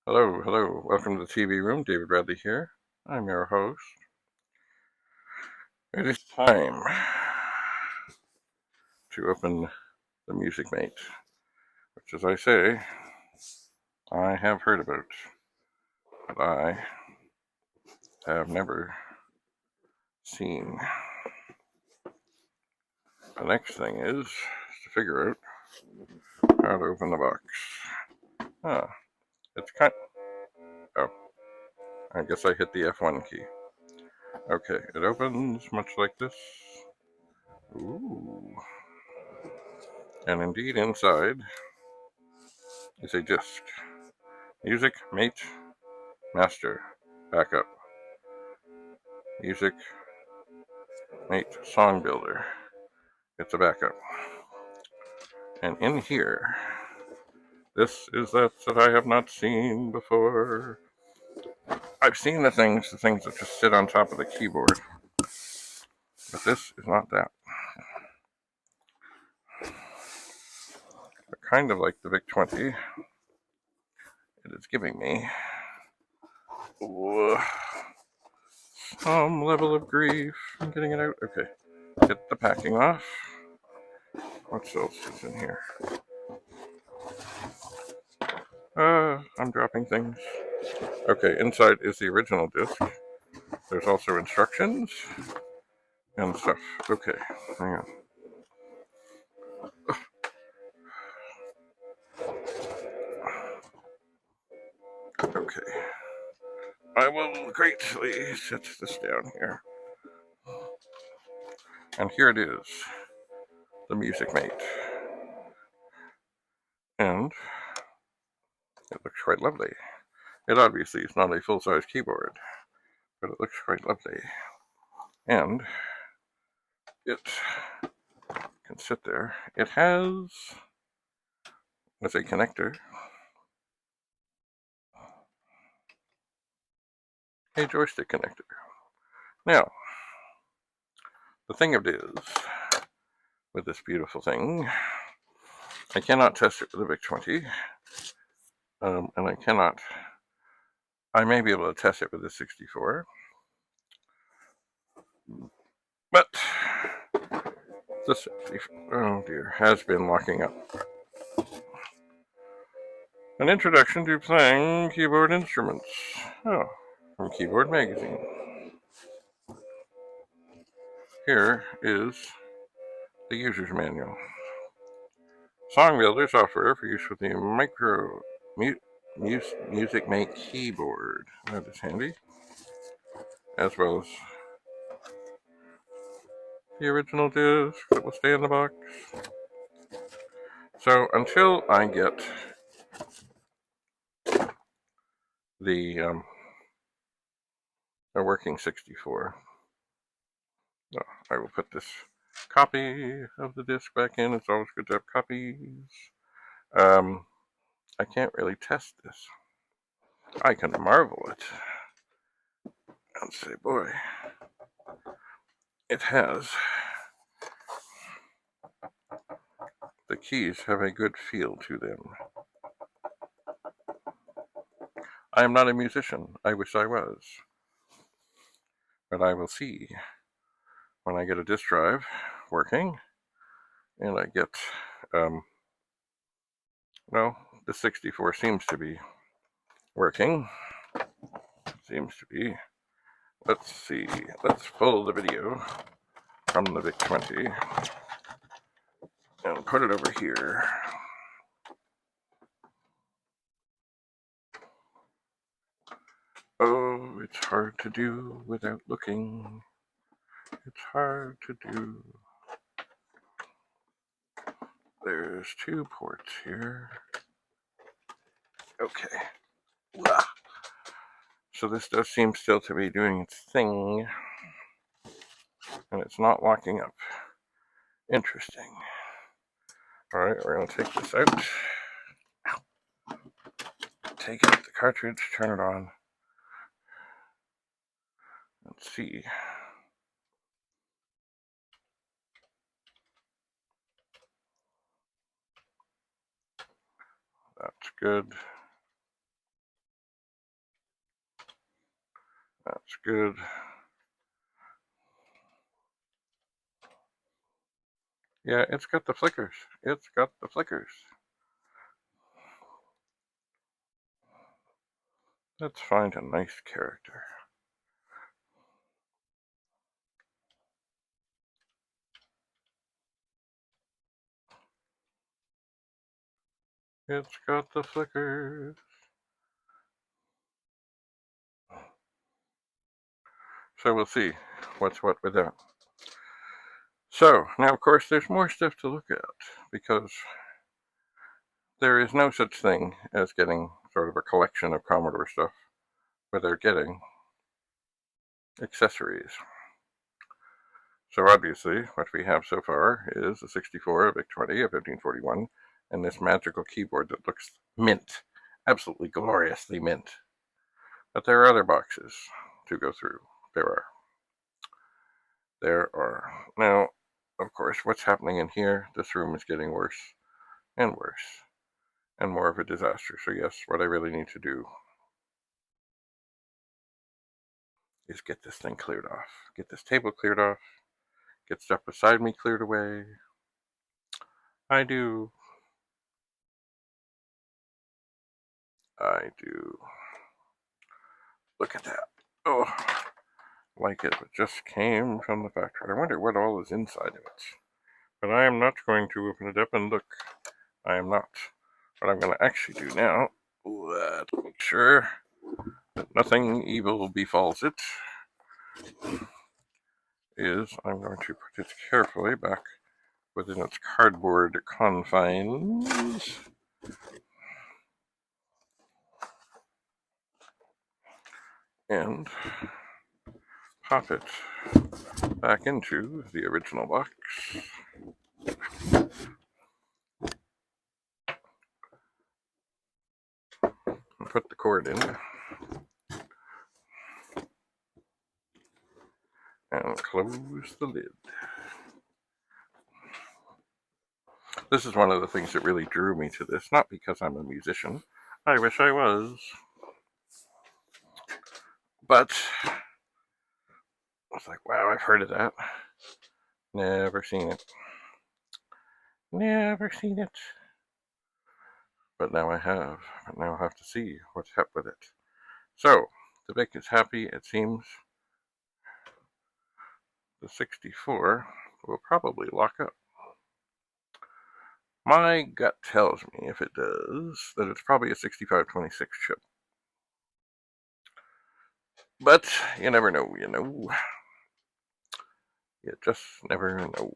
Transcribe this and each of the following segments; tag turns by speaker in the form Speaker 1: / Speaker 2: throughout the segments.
Speaker 1: Hello, hello. Welcome to the TV room. David Bradley here. I'm your host. It is time to open the MUSICMATE, which, as I say, I have heard about, but I have never seen. The next thing is to figure out how to open the box. Ah, it's kind. Oh, I guess I hit the F1 key. Okay, it opens much like this. Ooh. And indeed, inside is a disc. Music Mate Master Backup. Music Mate Song Builder. It's a backup. And in here, this is that I have not seen before. I've seen the things that just sit on top of the keyboard. But this is not that. They're kind of like the VIC-20. It is giving me some level of grief. I'm getting it out. Okay. Get the packing off. What else is in here? I'm dropping things. Okay, inside is the original disc. There's also instructions and stuff. Okay, hang on. Okay. I will greatly set this down here. And here it is, the MUSICMATE. And it looks quite lovely. It obviously is not a full-size keyboard, but it looks quite lovely. And it can sit there. It has, as a connector, a joystick connector. Now, the thing of it is, with this beautiful thing, I cannot test it with a VIC-20, and I may be able to test it with a 64, but this, oh dear, has been locking up. An introduction to playing keyboard instruments. Oh, from Keyboard Magazine. Here is the user's manual. Song Builder software for use with the MUSICMATE keyboard. That is handy. As well as the original disc that will stay in the box. So until I get the a working 64, I will put this copy of the disc back in. It's always good to have copies. I can't really test this. I can marvel it and say, boy, it has. The keys have a good feel to them. I am not a musician. I wish I was. But I will see when I get a disk drive working and I get, well, the 64 seems to be working. Seems to be. Let's see. Let's pull the video from the VIC-20 and put it over here. Oh, it's hard to do without looking. It's hard to do. There's 2 ports here. Okay. So this does seem still to be doing its thing. And it's not locking up. Interesting. Alright, we're going to take this out. Take out the cartridge, turn it on. Let's see. That's good. That's good. Yeah, it's got the flickers. It's got the flickers. Let's find a nice character. It's got the flickers. So we'll see what's what with that. So, now of course there's more stuff to look at, because there is no such thing as getting sort of a collection of Commodore stuff without getting accessories. So obviously, what we have so far is a 64, a VIC-20, a 1541, and this magical keyboard that looks mint. Absolutely gloriously mint. But there are other boxes to go through. There are. There are. Now, of course, what's happening in here? This room is getting worse and worse and more of a disaster. So yes, what I really need to do is get this thing cleared off. Get this table cleared off. Get stuff beside me cleared away. I do. Look at that. Oh, like it just came from the factory. I wonder what all is inside of it. But I am not going to open it up and look. I am not. What I'm going to actually do now, to make sure that nothing evil befalls it, is I'm going to put it carefully back within its cardboard confines. And pop it back into the original box. And put the cord in. And close the lid. This is one of the things that really drew me to this, not because I'm a musician. I wish I was. But I was like, wow, I've heard of that. Never seen it. Never seen it. But now I have. But now I'll have to see what's up with it. So, the Vic is happy, it seems. The 64 will probably lock up. My gut tells me, if it does, that it's probably a 6526 chip. But you never know, you know. You just never know.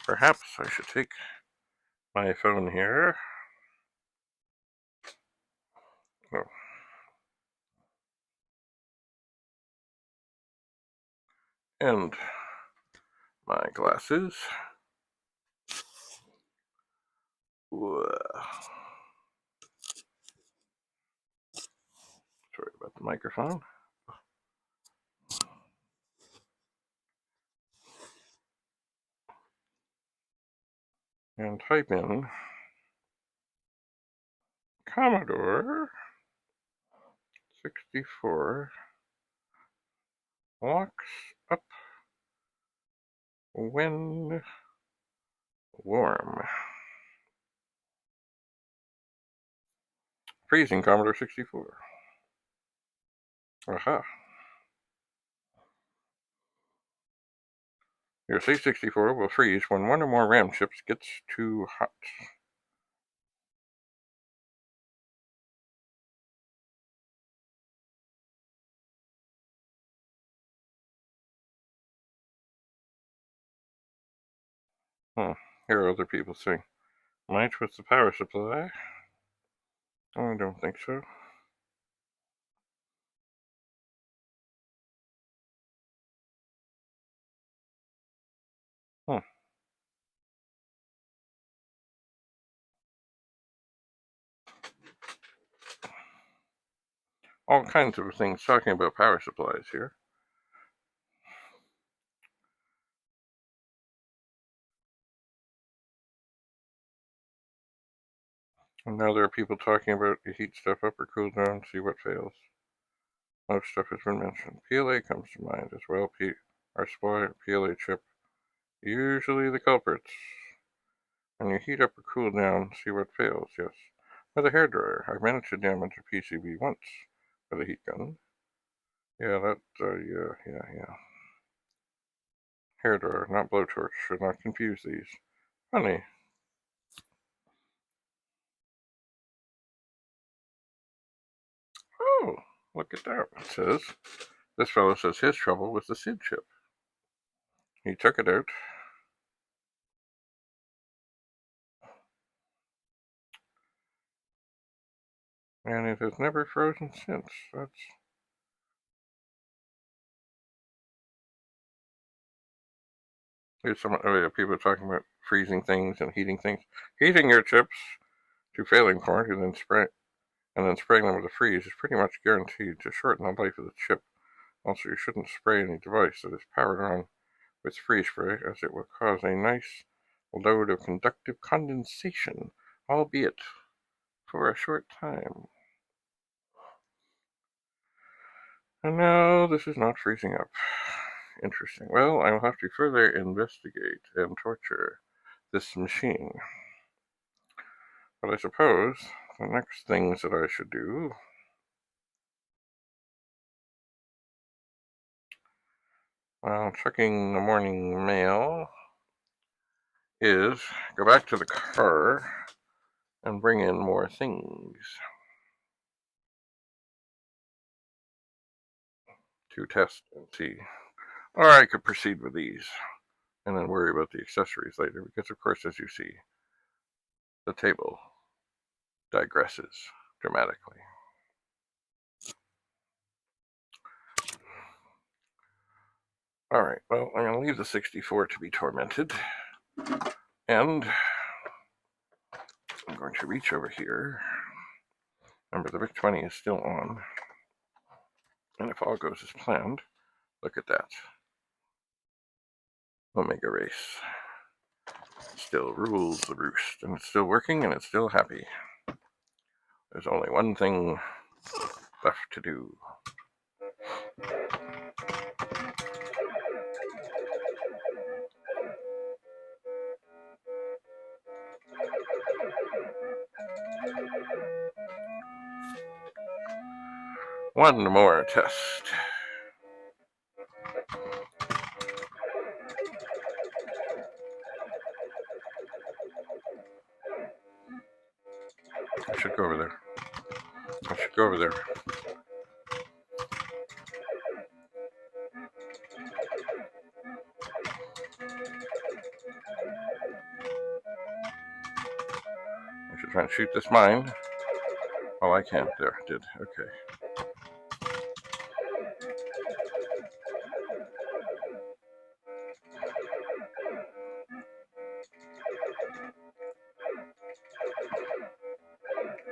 Speaker 1: Perhaps I should take my phone here. Oh. And my glasses. Sorry about the microphone. And type in Commodore 64 locks up when warm. Freezing Commodore 64. Aha. Your C64 will freeze when one or more RAM chips gets too hot. Here are other people saying, might with the power supply. I don't think so. All kinds of things talking about power supplies here. And now there are people talking about you heat stuff up or cool down, see what fails. Most stuff has been mentioned. PLA comes to mind as well. Our spoiled PLA chip. Usually the culprits. When you heat up or cool down, see what fails, yes. With a hairdryer, I've managed to damage a PCB once with a heat gun. Yeah, yeah. Hairdryer, not blowtorch. Should not confuse these. Funny. Oh, look at that. It says, this fellow says his trouble was the SID chip. He took it out. And it has never frozen since. There's some people talking about freezing things and heating things. Heating your chips to failing point and then spraying them with a freeze is pretty much guaranteed to shorten the life of the chip. Also, you shouldn't spray any device that is powered on with freeze spray, as it will cause a nice load of conductive condensation, albeit for a short time. And no, this is not freezing up. Interesting. Well, I will have to further investigate and torture this machine. But I suppose the next things that I should do, while checking the morning mail, is go back to the car and bring in more things to test and see. Or I could proceed with these and then worry about the accessories later, because of course, as you see, the table digresses dramatically. Alright, well, I'm going to leave the 64 to be tormented, and I'm going to reach over here. Remember, the VIC-20 is still on, and if all goes as planned, look at that. Omega Race still rules the roost, and it's still working, and it's still happy. There's only one thing left to do. One more test. I should go over there. I should try and shoot this mine. Oh, I can't. There, I did. Okay.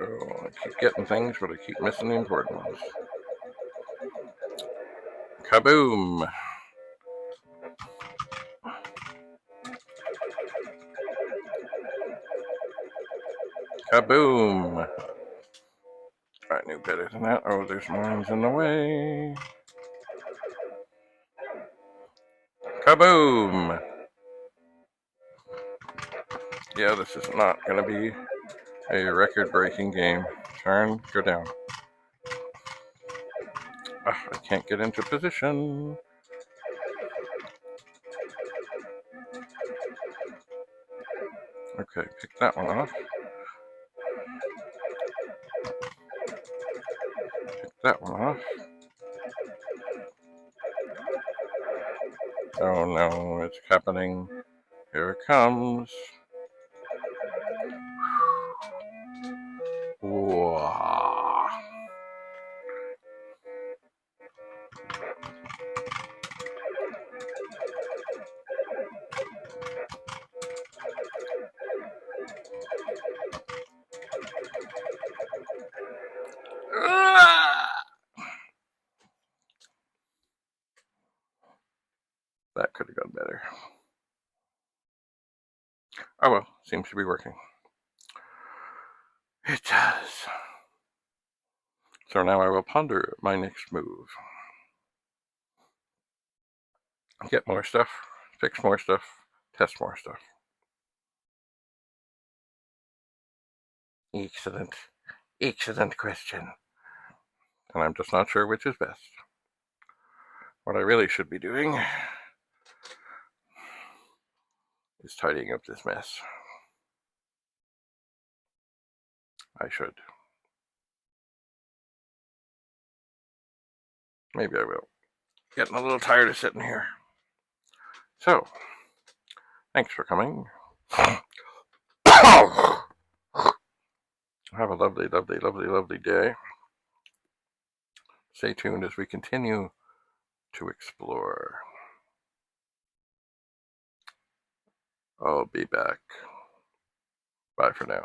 Speaker 1: Oh, I keep getting things, but I keep missing the important ones. Kaboom! Kaboom! I knew better than that. Oh, there's mines in the way. Kaboom! Yeah, this is not going to be a record-breaking game. Turn, go down. I can't get into position. Okay, pick that one off. Pick that one off. Oh no, it's happening. Here it comes. Whoa. That could have gone better. Oh well, seems to be working. It does. So now I will ponder my next move. Get more stuff, fix more stuff, test more stuff. Excellent. Excellent question. And I'm just not sure which is best. What I really should be doing is tidying up this mess. I should. Maybe I will. Getting a little tired of sitting here. So, thanks for coming. Have a lovely, lovely, lovely, lovely day. Stay tuned as we continue to explore. I'll be back. Bye for now.